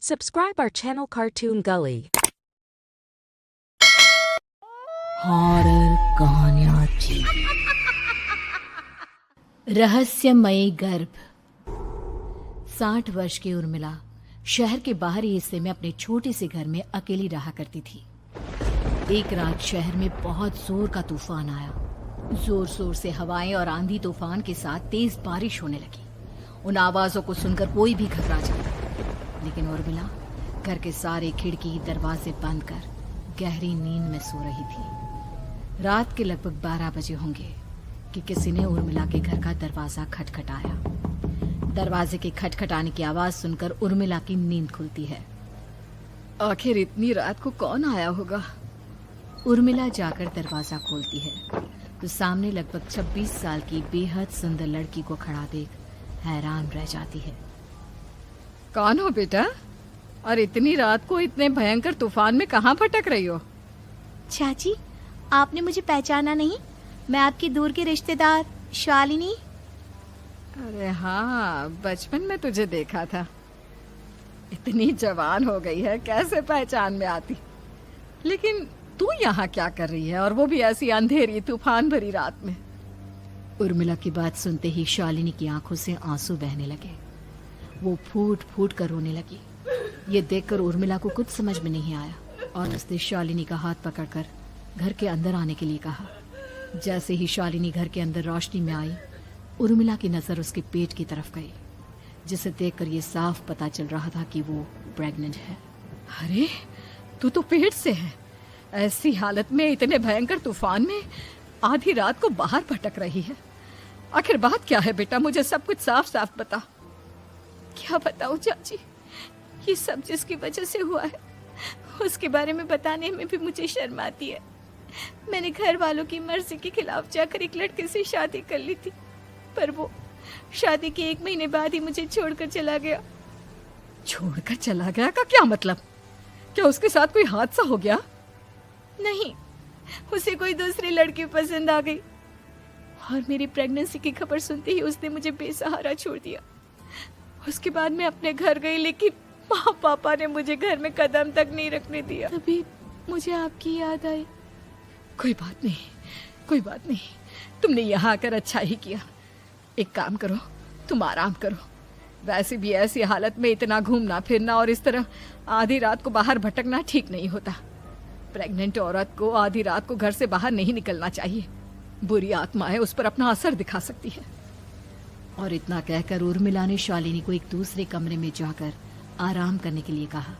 Subscribe our channel Cartoon Gully. Horror कहानियां थी। रहस्यमयी गर्भ। 60 वर्ष की उर्मिला शहर के बाहरी हिस्से में अपने छोटे से घर में अकेली रहा करती थी। एक रात शहर में बहुत जोर का तूफान आया। जोर जोर से हवाएं और आंधी तूफान के साथ तेज बारिश होने लगी। उन आवाजों को सुनकर कोई भी घबरा जाता, लेकिन उर्मिला घर के सारे खिड़की दरवाजे बंद कर गहरी नींद में सो रही थी। रात के लगभग 12 बजे होंगे कि किसी ने उर्मिला के घर का दरवाजा खटखटाया। दरवाजे के खटखटाने की आवाज सुनकर उर्मिला की नींद खुलती है। आखिर इतनी रात को कौन आया होगा? उर्मिला जाकर दरवाजा खोलती है तो सामने लगभग 26 साल की बेहद सुंदर लड़की को खड़ा देख हैरान रह जाती है। कौन हो बेटा? और इतनी रात को इतने भयंकर तूफान में कहाँ भटक रही हो? चाची, आपने मुझे पहचाना नहीं? मैं आपकी दूर के रिश्तेदार शालिनी। अरे हाँ, बचपन में तुझे देखा था। इतनी जवान हो गई है, कैसे पहचान में आती? लेकिन तू यहाँ क्या कर रही है, और वो भी ऐसी अंधेरी तूफान भरी रात में? उर्मिला की बात सुनते ही शालिनी की आंखों से आंसू बहने लगे। वो फूट फूट कर रोने लगी। ये देखकर उर्मिला को कुछ समझ में नहीं आया और उसने शालिनी का हाथ पकड़कर घर के अंदर आने के लिए कहा। जैसे ही शालिनी घर के अंदर रोशनी में आई, उर्मिला की नजर उसके पेट की तरफ गई, जिसे देखकर ये साफ पता चल रहा था कि वो प्रेग्नेंट है। अरे, तू तो पेट से है। ऐसी हालत में इतने भयंकर तूफान में आधी रात को बाहर भटक रही है। आखिर बात क्या है बेटा? मुझे सब कुछ साफ साफ बता। क्या बताऊं चाची, ये सब जिसकी वजह से हुआ है उसके बारे में बताने में भी मुझे शर्म आती है। मैंने घर वालों की मर्जी के खिलाफ जाकर एक लड़के से शादी कर ली थी, पर वो शादी के 1 महीने बाद ही मुझे छोड़कर चला गया। छोड़कर चला गया का क्या मतलब? क्या उसके साथ कोई हादसा हो गया? नहीं, उसे कोई दूसरी लड़की पसंद आ गई और मेरी प्रेगनेंसी की खबर सुनते ही उसने मुझे बेसहारा छोड़ दिया। उसके बाद मैं अपने घर गई, लेकिन माँ पापा ने मुझे घर में कदम तक नहीं रखने दिया। तभी मुझे आपकी याद आई। कोई बात नहीं, कोई बात नहीं। तुमने यहाँ आकर अच्छा ही किया। एक काम करो, तुम आराम करो। वैसे भी ऐसी हालत में इतना घूमना फिरना और इस तरह आधी रात को बाहर भटकना ठीक नहीं होता। प्रेग्नेंट औरत को आधी रात को घर से बाहर नहीं निकलना चाहिए। बुरी आत्माएं उस पर अपना असर दिखा सकती है। और इतना कहकर उर्मिला ने शालिनी को एक दूसरे कमरे में जाकर आराम करने के लिए कहा।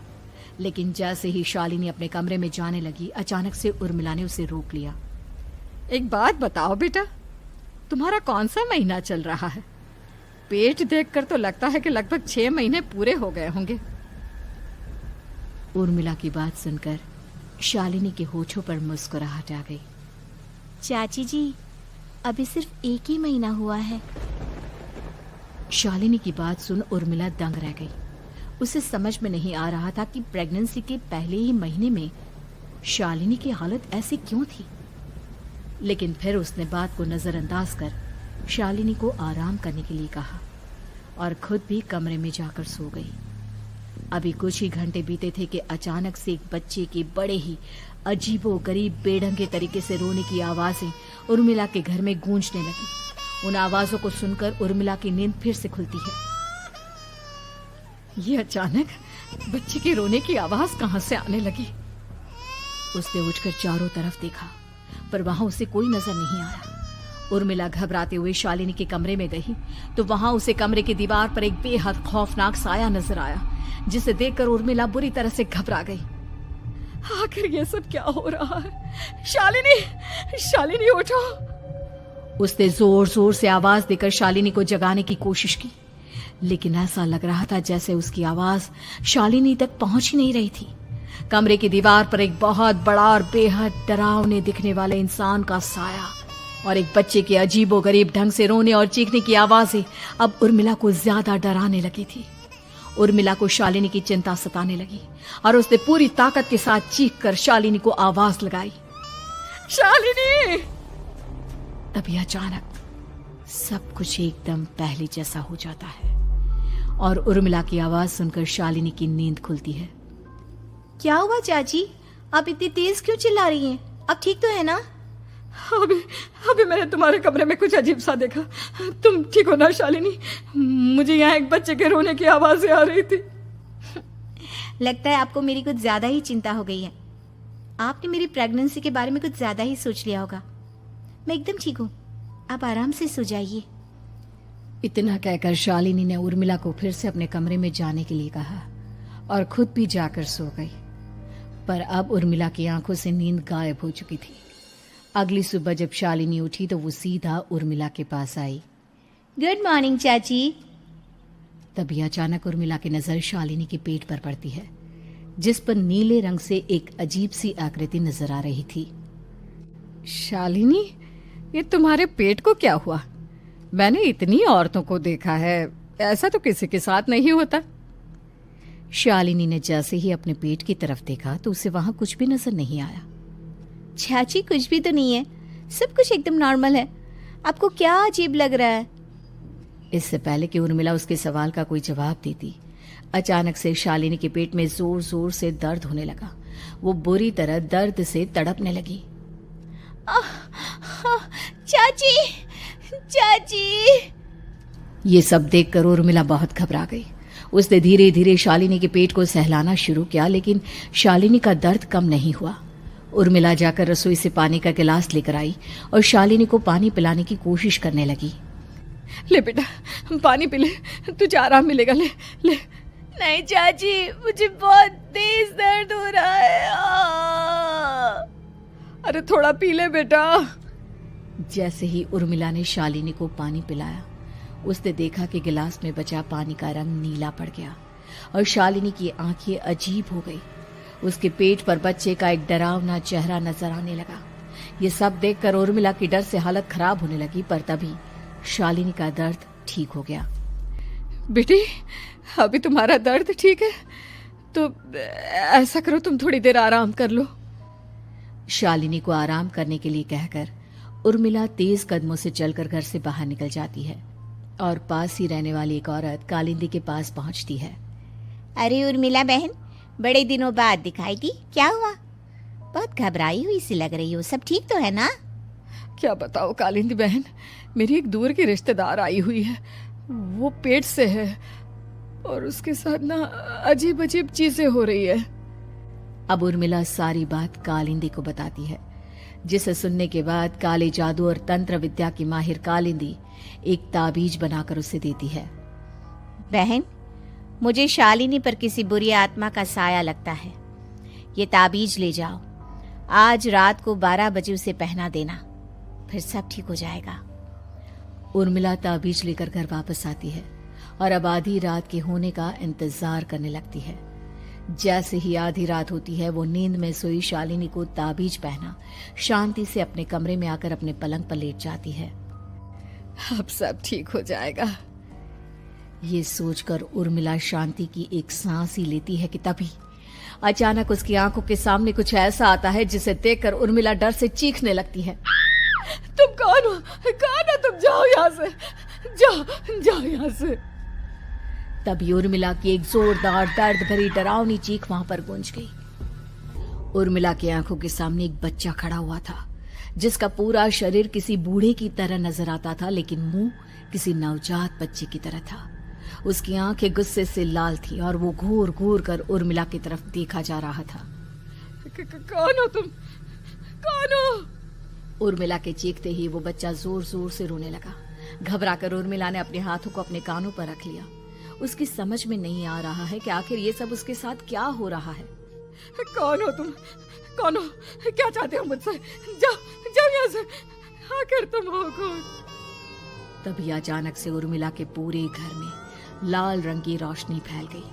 लेकिन जैसे ही शालिनी अपने कमरे में जाने लगी, अचानक से उर्मिला ने उसे रोक लिया। एक बात बताओ बेटा, तुम्हारा कौन सा महीना चल रहा है? पेट देखकर तो लगता है कि लगभग 6 महीने पूरे हो गए होंगे। उर्मिला की बात सुनकर शालिनी के होठों पर मुस्कुराहट आ गई। चाची जी, अभी सिर्फ 1 ही महीना हुआ है। शालिनी की बात सुन उर्मिला दंग रह गई। उसे समझ में नहीं आ रहा था कि प्रेगनेंसी के पहले ही महीने में शालिनी की हालत ऐसी क्यों थी। लेकिन फिर उसने बात को नजरअंदाज कर शालिनी को आराम करने के लिए कहा और खुद भी कमरे में जाकर सो गई। अभी कुछ ही घंटे बीते थे कि अचानक से एक बच्चे के बड़े ही अजीबोगरीब बेढंगे तरीके से रोने की आवाजें उर्मिला के घर में गूंजने लगी। उन आवाजों को सुनकर उर्मिला की नींद फिर से खुलती है। ये अचानक बच्चे के रोने की आवाज कहां से आने लगी? उसने उठकर चारों तरफ देखा, पर वहां उसे कोई नजर नहीं आया। उर्मिला घबराते हुए शालिनी के कमरे में गई तो वहां उसे कमरे की दीवार पर एक बेहद खौफनाक साया नजर आया, जिसे देखकर उर्मिला बुरी तरह से घबरा गई। आखिर ये सब क्या हो रहा है? शालिनी, शालिनी उठो! उसने जोर जोर से आवाज देकर शालिनी को जगाने की कोशिश की, लेकिन ऐसा लग रहा था जैसे उसकी आवाज शालिनी तक पहुंच ही नहीं रही थी। कमरे की दीवार पर एक बहुत बड़ा और बेहद डरावने दिखने वाले इंसान का साया और एक बच्चे के अजीबोगरीब ढंग से रोने और चीखने की आवाजें अब उर्मिला को ज्यादा डराने लगी थी। उर्मिला को शालिनी की चिंता सताने लगी और उसने पूरी ताकत के साथ चीखकर शालिनी को आवाज लगाई, शालिनी! तभी अचानक सब कुछ एकदम पहले जैसा हो जाता है और उर्मिला की आवाज सुनकर शालिनी की नींद खुलती है। क्या हुआ चाची, आप इतनी तेज क्यों चिल्ला रही हैं? अब ठीक तो है ना? अभी अभी मैंने तुम्हारे कमरे में कुछ अजीब सा देखा। तुम ठीक हो ना शालिनी? मुझे यहाँ एक बच्चे के रोने की आवाजें आ रही थी। लगता है आपको मेरी कुछ ज्यादा ही चिंता हो गई है। आपने मेरी प्रेगनेंसी के बारे में कुछ ज्यादा ही सोच लिया होगा। मैं एकदम ठीक हूँ, आप आराम से सो जाइए। इतना कहकर शालिनी ने उर्मिला को फिर से अपने कमरे में जाने के लिए कहा और खुद भी जाकर सो गई। पर अब उर्मिला की आंखों से नींद गायब हो चुकी थी। अगली सुबह जब शालिनी उठी तो वो सीधा उर्मिला के पास आई। गुड मॉर्निंग चाची। तभी अचानक उर्मिला की नजर शालिनी के पेट पर पड़ती है, जिस पर नीले रंग से एक अजीब सी आकृति नजर आ रही थी। शालिनी, ये तुम्हारे पेट को क्या हुआ? मैंने इतनी औरतों को देखा है, ऐसा तो किसी के साथ नहीं होता। शालिनी ने जैसे ही अपने पेट की तरफ देखा तो उसे वहां कुछ भी नजर नहीं आया। चाची कुछ भी तो नहीं है, सब कुछ एकदम नॉर्मल है। आपको क्या अजीब लग रहा है? इससे पहले कि उर्मिला उसके सवाल का कोई जवाब देती, अचानक से शालिनी के पेट में जोर जोर से दर्द होने लगा। वो बुरी तरह दर्द से तड़पने लगी। चाची, चाची। ये सब देखकर उर्मिला बहुत घबरा गई। उसने धीरे धीरे शालिनी के पेट को सहलाना शुरू किया, लेकिन शालिनी का दर्द कम नहीं हुआ। उर्मिला जाकर रसोई से पानी का गिलास लेकर आई और शालिनी को पानी पिलाने की कोशिश करने लगी। ले बेटा, पानी पी ले, तुझे आराम मिलेगा। ले ले। नहीं चाची, मुझे बहुत तेज दर्द हो रहा है। अरे थोड़ा पी ले बेटा। जैसे ही उर्मिला ने शालिनी को पानी पिलाया, उसने देखा कि गिलास में बचा पानी का रंग नीला पड़ गया और शालिनी की आंखें अजीब हो गई। उसके पेट पर बच्चे का एक डरावना चेहरा नजर आने लगा। ये सब देखकर उर्मिला की डर से हालत खराब होने लगी, पर तभी शालिनी का दर्द ठीक हो गया। बेटी, अभी तुम्हारा दर्द ठीक है तो ऐसा करो, तुम थोड़ी देर आराम कर लो। शालिनी को आराम करने के लिए कहकर उर्मिला तेज कदमों से चलकर घर से बाहर निकल जाती है और पास ही रहने वाली एक औरत कालिंदी के पास पहुंचती है। अरे उर्मिला बहन, बड़े दिनों बाद दिखाई दी, क्या हुआ? बहुत घबराई हुई सी लग रही हो, सब ठीक तो है ना? क्या बताओ कालिंदी बहन, मेरी एक दूर की रिश्तेदार आई हुई है। वो पेट से है और उसके साथ ना अजीब अजीब चीजें हो रही है। अब उर्मिला सारी बात कालिंदी को बताती है, जिसे सुनने के बाद काले जादू और तंत्र विद्या की माहिर कालिंदी एक ताबीज बनाकर उसे देती है। बहन, मुझे शालिनी पर किसी बुरी आत्मा का साया लगता है। ये ताबीज ले जाओ, आज रात को 12 बजे उसे पहना देना, फिर सब ठीक हो जाएगा। उर्मिला ताबीज लेकर घर वापस आती है और अब आधी रात के होने का इंतजार करने लगती है। जैसे ही आधी रात होती है, वो नींद में सोई शालिनी को ताबीज पहना शांति से अपने कमरे में आकर अपने पलंग पर लेट जाती है। अब सब ठीक हो जाएगा। ये सोचकर उर्मिला शांति की एक सांस ही लेती है कि तभी अचानक उसकी आंखों के सामने कुछ ऐसा आता है जिसे देखकर उर्मिला डर से चीखने लगती है। तुम कौन हो? कौन हो तुम? जाओ यहाँ से, जाओ जाओ यहाँ से। तभी उर्मिला की एक जोरदार दर्द भरी डरावनी चीख वहां पर गूंज गई। उर्मिला की आंखों के सामने एक बच्चा खड़ा हुआ था, जिसका पूरा शरीर किसी बूढ़े की तरह नजर आता था, लेकिन मुंह किसी नवजात बच्चे की तरह था। उसकी आंखें गुस्से से लाल थी और वो घूर घूर कर उर्मिला की तरफ देखा जा रहा था। कौन हो तुम? कौन हो? उर्मिला के चीखते ही वो बच्चा जोर जोर से रोने लगा। घबराकर उर्मिला ने अपने हाथों को अपने कानों पर रख लिया। उसकी समझ में नहीं आ रहा है कि आखिर ये सब उसके साथ क्या हो रहा है। कौन हो तुम? कौन हो? क्या चाहते हो मुझसे? जाओ जाओ यहाँ से, आखिर तुम हो कौन? तभी अचानक से उर्मिला के पूरे घर में लाल रंग की रोशनी फैल गई।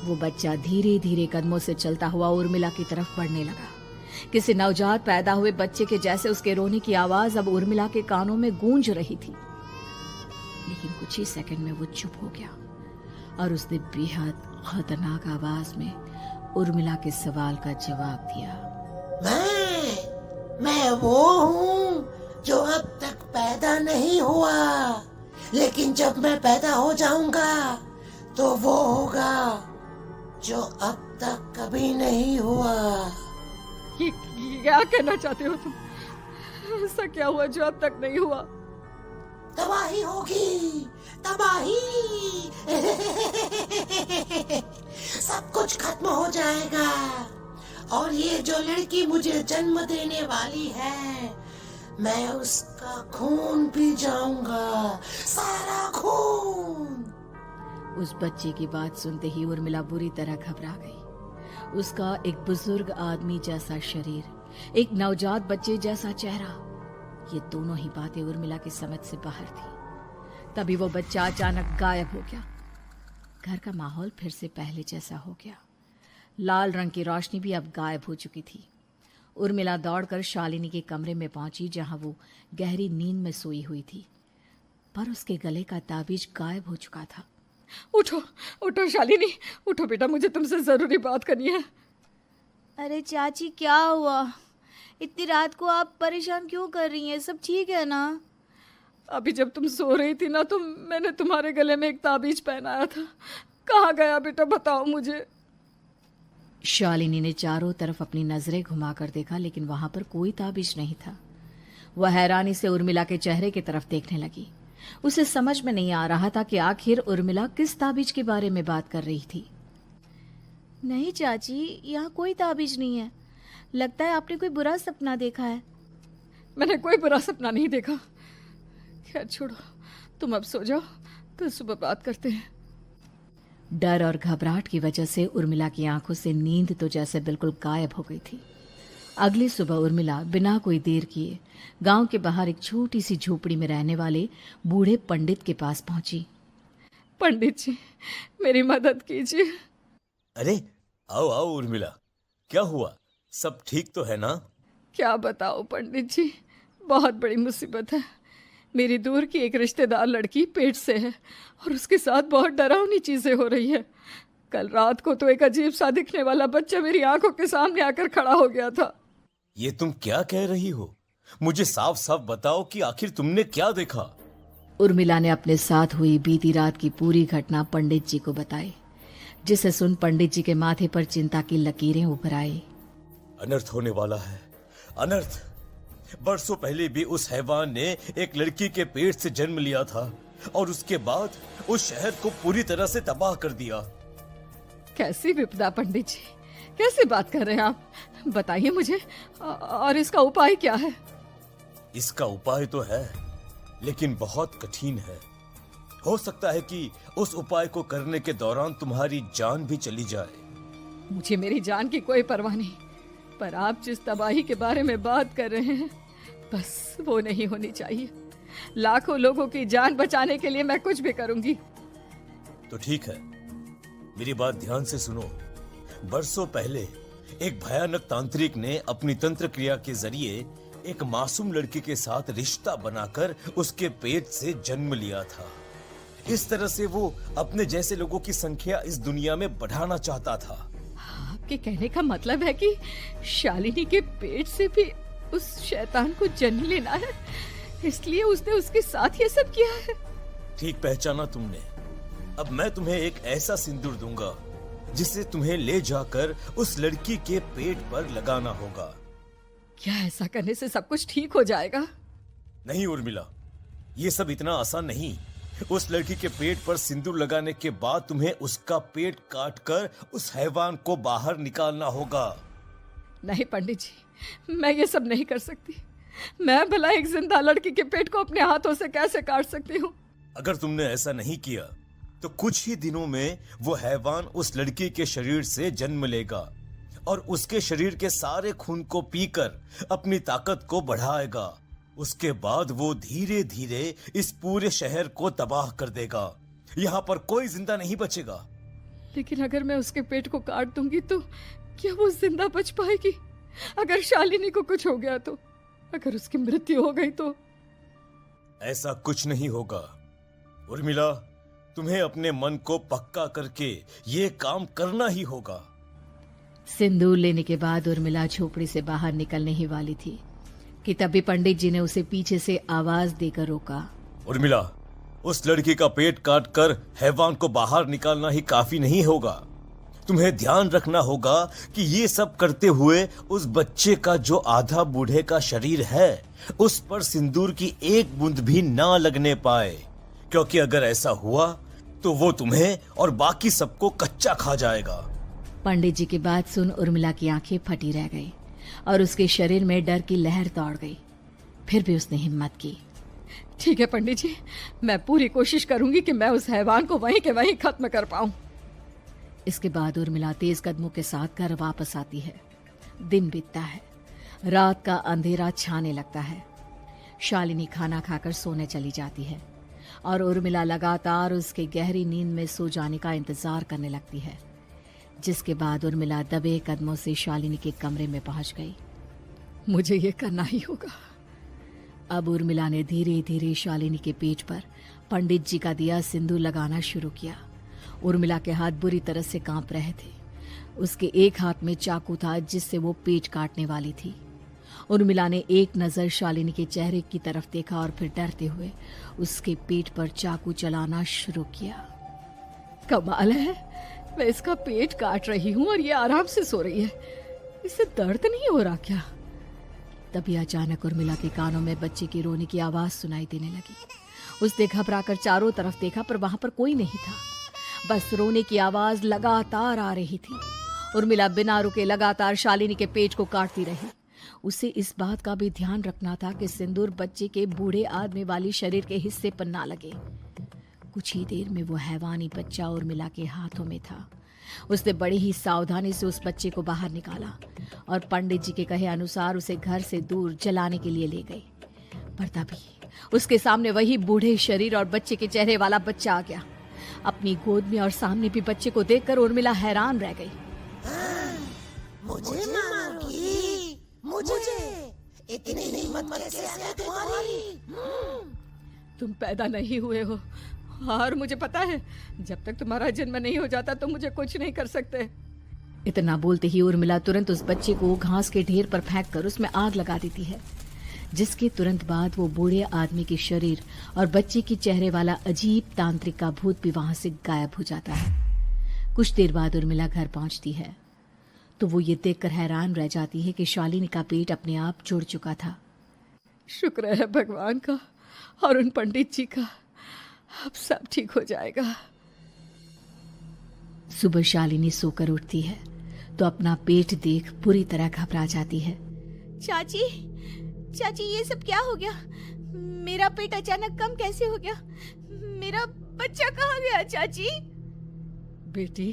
वो बच्चा धीरे धीरे कदमों से चलता हुआ उर्मिला की तरफ बढ़ने लगा। किसी नवजात पैदा हुए बच्चे के जैसे उसके रोने की आवाज अब उर्मिला के कानों में गूंज रही थी। लेकिन कुछ ही सेकंड में वो चुप हो गया और उसने बेहद खतरनाक आवाज में उर्मिला के सवाल का जवाब दिया। मैं वो हूँ जो अब तक पैदा नहीं हुआ, लेकिन जब मैं पैदा हो जाऊंगा तो वो होगा जो अब तक कभी नहीं हुआ। ये क्या कहना चाहते हो तुम? ऐसा क्या हुआ जो अब तक नहीं हुआ? तबाही होगी, तबाही। सब कुछ खत्म हो जाएगा और ये जो लड़की मुझे जन्म देने वाली है, मैं उसका खून पी जाऊंगा, सारा खून। उस बच्चे की बात सुनते ही उर्मिला बुरी तरह घबरा गई। उसका एक बुजुर्ग आदमी जैसा शरीर, एक नवजात बच्चे जैसा चेहरा, ये दोनों ही बातें उर्मिला की समझ से बाहर थी। तभी वो बच्चा अचानक गायब हो गया। घर का माहौल फिर से पहले जैसा हो गया। लाल रंग की रोशनी भी अब गायब हो चुकी थी। उर्मिला दौड़कर शालिनी के कमरे में पहुंची, जहां वो गहरी नींद में सोई हुई थी, पर उसके गले का ताबीज गायब हो चुका था। उठो उठो शालिनी, उठो बेटा, मुझे तुमसे जरूरी बात करनी है। अरे चाची, क्या हुआ? इतनी रात को आप परेशान क्यों कर रही हैं? सब ठीक है ना? अभी जब तुम सो रही थी ना, तो मैंने तुम्हारे गले में एक ताबीज पहनाया था। कहाँ गया बेटा, बताओ मुझे। शालिनी ने चारों तरफ अपनी नजरें घुमाकर देखा, लेकिन वहां पर कोई ताबीज नहीं था। वह हैरानी से उर्मिला के चेहरे की तरफ देखने लगी। उसे समझ में नहीं आ रहा था कि आखिर उर्मिला किस ताबीज के बारे में बात कर रही थी। नहीं चाची, यहाँ कोई ताबीज नहीं है। लगता है आपने कोई बुरा सपना देखा है। मैंने कोई बुरा सपना नहीं देखा। खैर छोड़ो, तुम अब सो जाओ, कल सुबह बात करते हैं। डर और घबराहट की वजह से उर्मिला की आंखों से नींद तो जैसे बिल्कुल गायब हो गई थी। अगली सुबह उर्मिला बिना कोई देर किए गांव के बाहर एक छोटी सी झोपड़ी में रहने वाले बूढ़े पंडित के पास पहुंची। पंडित जी, मेरी मदद कीजिए। अरे आओ आओ उर्मिला, क्या हुआ? सब ठीक तो है ना? क्या बताओ पंडित जी, बहुत बड़ी मुसीबत है। मेरी दूर की एक रिश्तेदार लड़की पेट से है और उसके साथ बहुत डरावनी चीजें हो रही है। कल रात को तो एक अजीब सा दिखने वाला बच्चा मेरी आंखों के सामने आकर खड़ा हो गया था। ये तुम क्या कह रही हो? मुझे साफ साफ बताओ कि आखिर तुमने क्या देखा? उर्मिला ने अपने साथ हुई बीती रात की पूरी घटना पंडित जी को बताई, जिसे सुन पंडित जी के माथे पर चिंता की लकीरें उभर आई। अनर्थ होने वाला है, अनर्थ। बरसों पहले भी उस हैवान ने एक लड़की के पेट से जन्म लिया था और उसके बाद उस शहर को पूरी तरह से तबाह कर दिया। कैसी विपदा पंडित जी, कैसी बात कर रहे हैं आप? बताइए मुझे, और इसका उपाय क्या है? इसका उपाय तो है, लेकिन बहुत कठिन है। हो सकता है कि उस उपाय को करने के दौरान तुम्हारी जान भी चली जाए। मुझे मेरी जान की कोई परवाह नहीं, पर आप जिस तबाही के बारे में बात कर रहे हैं, बस वो नहीं होनी चाहिए। लाखों लोगों की जान बचाने के लिए मैं कुछ भी करूंगी। तो ठीक है, मेरी बात ध्यान से सुनो। बरसों पहले एक भयानक तांत्रिक ने अपनी तंत्र क्रिया के जरिए एक मासूम लड़की के साथ रिश्ता बनाकर उसके पेट से जन्म लिया था। इस तरह से वो अपने जैसे लोगों की संख्या इस दुनिया में बढ़ाना चाहता था। आपके कहने का मतलब है कि शालिनी के पेट से भी उस शैतान को जन्म लेना है, इसलिए उसने उसके साथ ये सब किया है। ठीक पहचाना तुमने। अब मैं तुम्हें एक ऐसा सिंदूर दूंगा जिसे तुम्हें ले जाकर उस लड़की के पेट पर लगाना होगा। क्या ऐसा करने से सब कुछ ठीक हो जाएगा? नहीं उर्मिला, ये सब इतना आसान नहीं। उस लड़की के पेट पर सिंदूर लगाने के बाद तुम्हें उसका पेट काटकर उस हैवान को बाहर निकालना होगा। नहीं पंडित जी, मैं ये सब नहीं कर सकती। मैं भला एक जिंदा लड़की के पेट को अपने हाथों से कैसे काट सकती हूँ? अगर तुमने ऐसा नहीं किया तो कुछ ही दिनों में वो हैवान उस लड़की के शरीर से जन्म लेगा और उसके शरीर के सारे खून को पीकर अपनी ताकत को बढ़ाएगा। उसके बाद वो धीरे धीरे इस पूरे शहर को तबाह कर देगा। यहाँ पर कोई जिंदा नहीं बचेगा। लेकिन अगर मैं उसके पेट को काट दूंगी तो क्या वो जिंदा बच पाएगी? अगर शालिनी को कुछ हो गया तो, अगर उसकी मृत्यु हो गई तो? ऐसा कुछ नहीं होगा उर्मिला, तुम्हें अपने मन को पक्का करके ये काम करना ही होगा। सिंदूर लेने के बाद उर्मिला झोपड़ी से बाहर निकलने ही वाली थी कि तभी पंडित जी ने उसे पीछे से आवाज देकर रोका। उर्मिला, उस लड़की का पेट काटकर हैवान को बाहर निकालना ही काफी नहीं होगा। तुम्हें ध्यान रखना होगा कि ये सब करते हुए उस बच्चे का जो आधा बूढ़े का शरीर है उस पर सिंदूर की एक बूंद भी ना लगने पाए, क्योंकि अगर ऐसा हुआ तो वो तुम्हें और बाकी सबको कच्चा खा जाएगा। पंडित जी की बात सुन उर्मिला की आंखें फटी रह गई और उसके शरीर में डर की लहर दौड़ गई। फिर भी उसने हिम्मत की। ठीक है पंडित जी, मैं पूरी कोशिश करूंगी कि मैं उस हैवान को वहीं के वहीं खत्म कर पाऊं। इसके बाद उर्मिला तेज कदमों के साथ घर वापस आती है। दिन बीतता है, रात का अंधेरा छाने लगता है। शालिनी खाना खाकर सोने चली जाती है और उर्मिला लगातार उसके गहरी नींद में सो जाने का इंतजार करने लगती है, जिसके बाद उर्मिला दबे कदमों से शालिनी के कमरे में पहुंच गई। मुझे ये करना ही होगा। अब उर्मिला ने धीरे धीरे शालिनी के पेट पर पंडित जी का दिया सिंदूर लगाना शुरू किया। उर्मिला के हाथ बुरी तरह से कांप रहे थे। उसके एक हाथ में चाकू था जिससे वो पेट काटने वाली थी। उर्मिला ने एक नजर शालिनी के चेहरे की तरफ देखा और फिर डरते हुए उसके पेट पर चाकू चलाना शुरू किया। कमाल है, मैं इसका पेट काट रही हूँ और ये आराम से सो रही है। इससे दर्द नहीं हो रहा क्या? तभी अचानक उर्मिला के कानों में बच्चे की रोने की आवाज सुनाई देने लगी। उसने घबराकर चारों तरफ देखा पर वहां पर कोई नहीं था। बस रोने की आवाज लगातार आ रही थी। उर्मिला बिना रुके लगातार शालिनी के पेट को काटती रही। उसे इस बात का भी ध्यान रखना था कि सिंदूर बच्चे के बूढ़े आदमी वाली शरीर के हिस्से पर ना लगे। कुछ ही देर में वो हैवानी बच्चा उर्मिला के हाथों में था। उसने बड़ी ही सावधानी से उस बच्चे को बाहर निकाला और पंडित जी के कहे अनुसार उसे घर से दूर जलाने के लिए ले गई। पर तभी उसके सामने वही बूढ़े शरीर और बच्चे के चेहरे वाला बच्चा आ गया। अपनी गोद में और सामने भी बच्चे को देखकर उर्मिला हैरान रह गई। मुझे मारोगी? मुझे इतनी हिम्मत कैसे आ गई तुम्हारी? तुम पैदा नहीं हुए हो और मुझे पता है जब तक तुम्हारा जन्म नहीं हो जाता तो मुझे कुछ नहीं कर सकते। इतना बोलते ही उर्मिला तुरंत उस बच्चे को घास के ढेर पर फेंककर उसमें आग लगा देती है, जिसके तुरंत बाद वो बूढ़े आदमी के शरीर और बच्चे के चेहरे वाला अजीब तांत्रिक का भूत भी वहां से गायब हो जाता है। कुछ देर बाद उर्मिला घर पहुंचती है तो वो ये देखकर हैरान रह जाती है कि शालिनी का पेट अपने आप जुड़ चुका था। शुक्र है भगवान का और उन पंडित जी का, अब सब ठीक हो जाएगा। सुबह शालिनी सोकर उठती है तो अपना पेट देख पूरी तरह घबरा जाती है। चाची, चाची ये सब क्या हो गया? मेरा पेट अचानक कम कैसे हो गया? मेरा बच्चा कहाँ गया चाची? बेटी,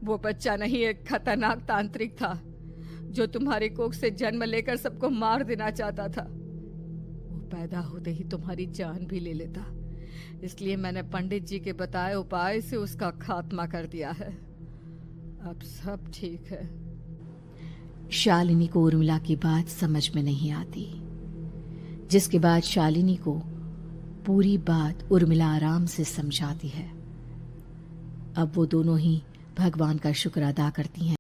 वो बच्चा नहीं, एक खतरनाक तांत्रिक था जो तुम्हारी कोख से जन्म लेकर सबको मार देना चाहता था। वो पैदा होते ही तुम्हारी जान भी ले लेता, इसलिए मैंने पंडित जी के बताए उपाय से उसका खात्मा कर दिया है। अब सब ठीक है। शालिनी को उर्मिला की बात समझ में नहीं आती, जिसके बाद शालिनी को पूरी बात उर्मिला आराम से समझाती है। अब वो दोनों ही भगवान का शुक्र अदा करती हैं।